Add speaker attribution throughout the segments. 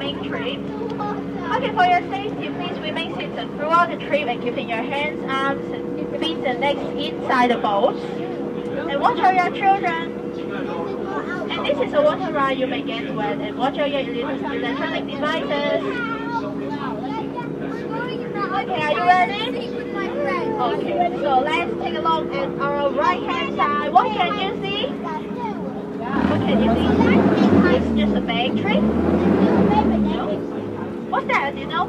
Speaker 1: main trip. Okay, for your safety, please remain seated throughout the trip and keeping your hands, arms, feet, and legs inside the boat. And watch out your children. And this is a water ride, you may get wet, and watch out your electronic devices. Okay, are you ready? Okay, so let's take a look at our right hand side. What can you see? What can you see? It's just a big tree. What's that? Do you know?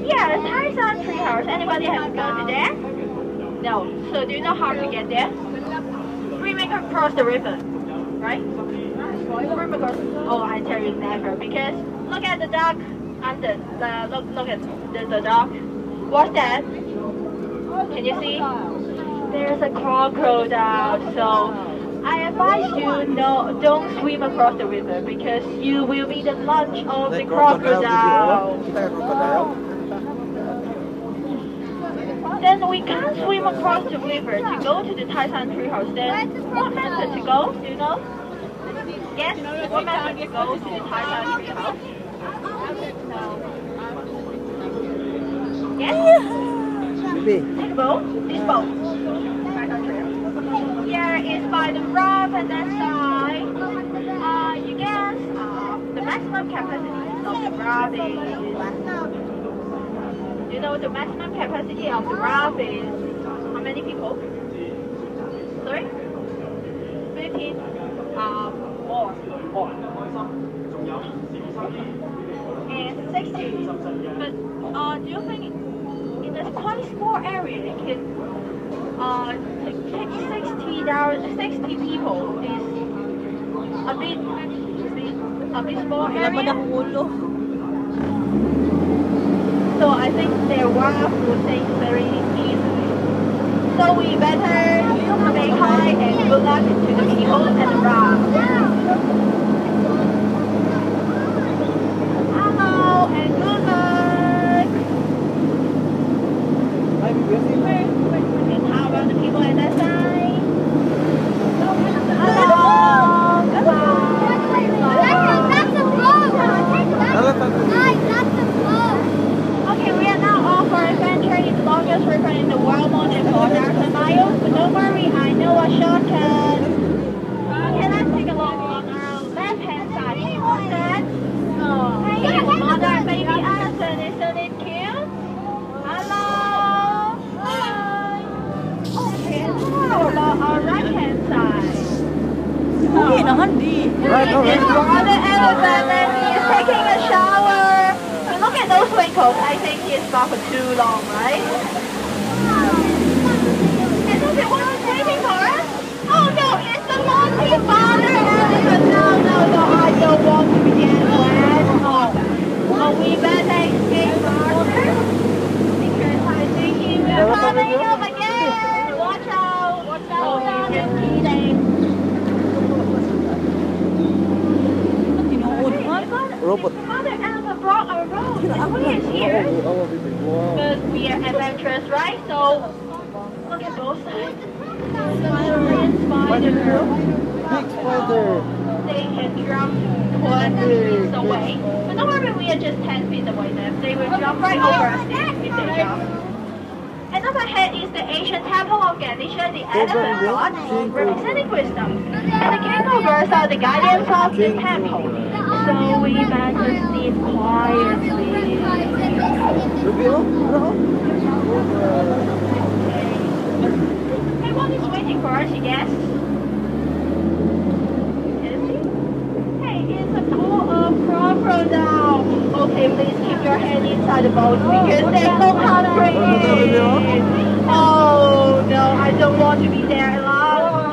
Speaker 1: Yeah, the Tyson treehouse. Anybody have gone to there? No. So do you know how to get there? Swimming across the river, right? Swim across. Oh, I tell you never, because look at the duck under look at the duck. What's that? Can you see? There's a crocodile. So I advise you don't swim across the river because you will be the lunch of the crocodile. Then we can't swim across the river to go to the Tyson treehouse. Then what method to go? Do you know? Yes, what method to go to the Tyson treehouse? Yes? This boat? This boat. Here is by the rock and that side. You guess the maximum capacity of the raft is. You know the maximum capacity of the raft is how many people? Sorry? 15. More. And 60. But do you think in a quite small area it can take 60 people is a bit small area? So I think their raft will sink very easily. So we better say hi and good luck to the people and the raft. Hello and good luck. And how about the people at that side? Hello. Goodbye. That's a boat. Okay, we are now off for adventure in the longest river in the world, more than 4,000 miles. But don't worry, I know a shortcut. Okay, let's take a look on our left-hand side. Hey, what's that? Hey, it's mother and baby elephant. Isn't it cute? Hello. Hi. Okay, how about our right-hand side?
Speaker 2: Right,
Speaker 1: It's mother elephant and he is taking a shower. Look at those wrinkles. I think he's gone for too long, right? And look at what he's waiting for us. Oh no, it's the monkey father elephant. No, I don't want to be get wet. Oh, we better escape faster because I think he will coming up again. Watch out. Oh, he's just kidding.
Speaker 3: Robot.
Speaker 1: Father elephant brought a road. And we is here. Because we are adventurous, right? So look at both sides. Spider and spider.
Speaker 3: Big spider.
Speaker 1: They can jump 20 feet away. But don't worry, we are just 10 feet away then. They will jump right over us if they jump. And up ahead is the ancient temple of Ganesha, the elephant god, representing wisdom. And the kangaroos are the guardians of the temple. So we better sleep quietly. Hey, what is waiting for us, you guess? Is he? Hey, it's a pool of crocodile. Okay, please keep your head inside the boat because they're so hungry. Oh no, I don't want to be there alone.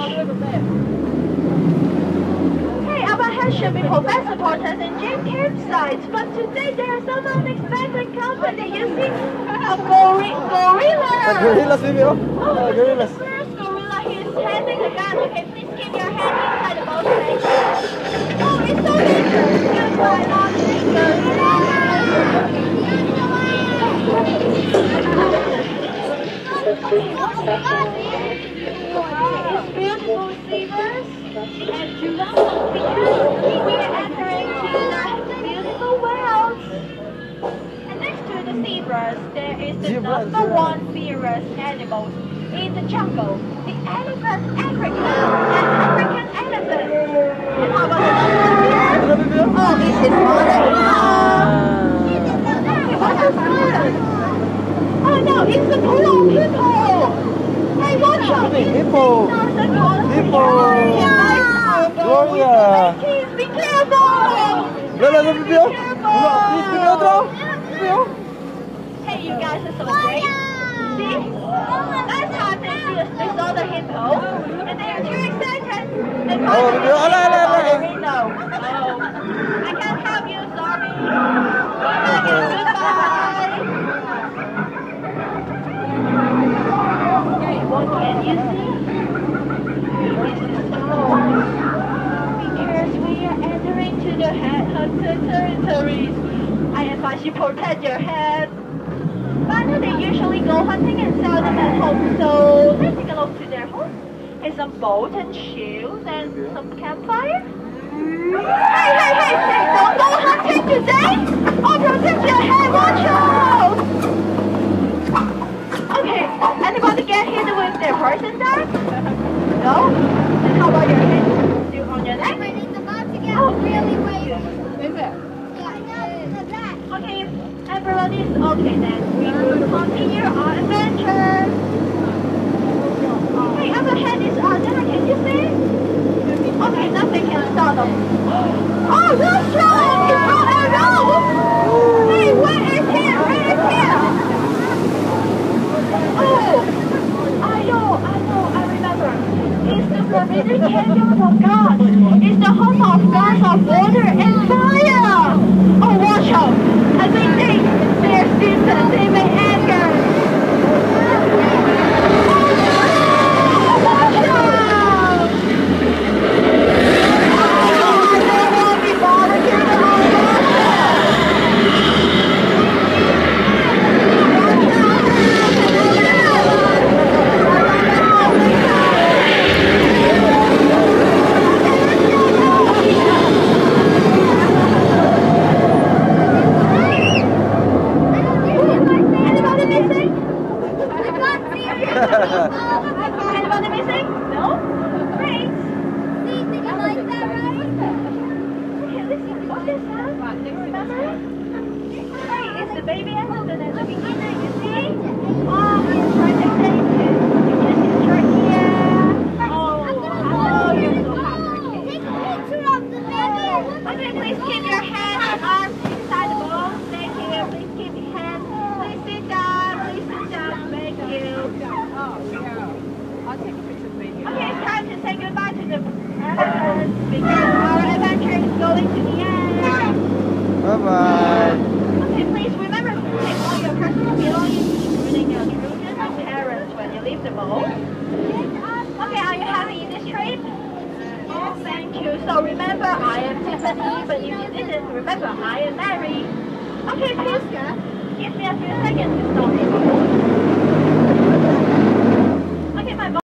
Speaker 1: Hey, up ahead should be Professor Porter's and Jim campsites, but today there are some unexpected company. You see, a gorilla.
Speaker 3: Gorillas, baby.
Speaker 1: Oh,
Speaker 3: Gorillas.
Speaker 1: the first gorilla, he's handing the gun. Okay, please keep your hand inside the boat station. Oh, it's so dangerous. Goodbye, lovely gorilla. It's beautiful seavers and because we are entering to the zebras, there is the
Speaker 3: Zebras,
Speaker 1: number
Speaker 3: yeah.
Speaker 1: one fierce animals in the jungle. The elephant Africa, an African elephant. And how about the number one fierce? Oh, it is mother What is that? Oh no, it's the pool hippo. Hey, watch out!
Speaker 3: Hippo. Hippo. Gloria.
Speaker 1: Be careful!
Speaker 3: Lola, the video.
Speaker 1: Hey, you guys are so great. See? Last time they saw the hippo, and they are too excited. They probably Oh, I can't help you, sorry. Goodbye. What can you see? This is home. Because we are entering to the headhunter territories. I advise you protect your head. But they usually go hunting and sell them at home, so let's take a look to their home. Here's some boat and shields and some campfire. Hey, don't go hunting today! Oh, protect your head, watch out! Okay, anybody get hit with their poison dart? No? Then how about your head? Still on your neck? Oh, really? Wait. Okay, everybody is okay then. We will continue our adventure. Hey, up ahead is Anna, can you see? Okay, nothing can stop them. Oh, that's right! It's not a rope! Hey, where is here? Oh, I know, I remember. It's the forbidden canyon of God. It's the home of gods of water and fire. Oh, watch out! I think they're stupid. They may anger. Watch out! I don't want to be bothered here the whole Anybody missing? No? Great.
Speaker 2: Did you like that, right?
Speaker 1: Okay, listen. What's this sound? Do you remember? Hey, it's the baby elephant at the beginning, you see? Oh, he's trying to say it. You just his trachea. Oh, you're so happy.
Speaker 2: Take a picture of the baby.
Speaker 1: Okay, please keep your hands and arms inside the bowl. Thank you. Please keep your hands. Please sit down. Thank you.
Speaker 4: I'll take a picture of the baby.
Speaker 1: Okay, it's time to say goodbye to the elephants because our adventure is going to the end.
Speaker 3: Bye-bye.
Speaker 1: Okay, please remember to take all your personal belongings, including your children and parents, when you leave the boat. Okay, are you happy in this trip? Oh, thank you. So remember, I am Tiffany, but if you didn't, remember, I am Mary. Okay, please give me a few seconds to stop the boat. Okay, my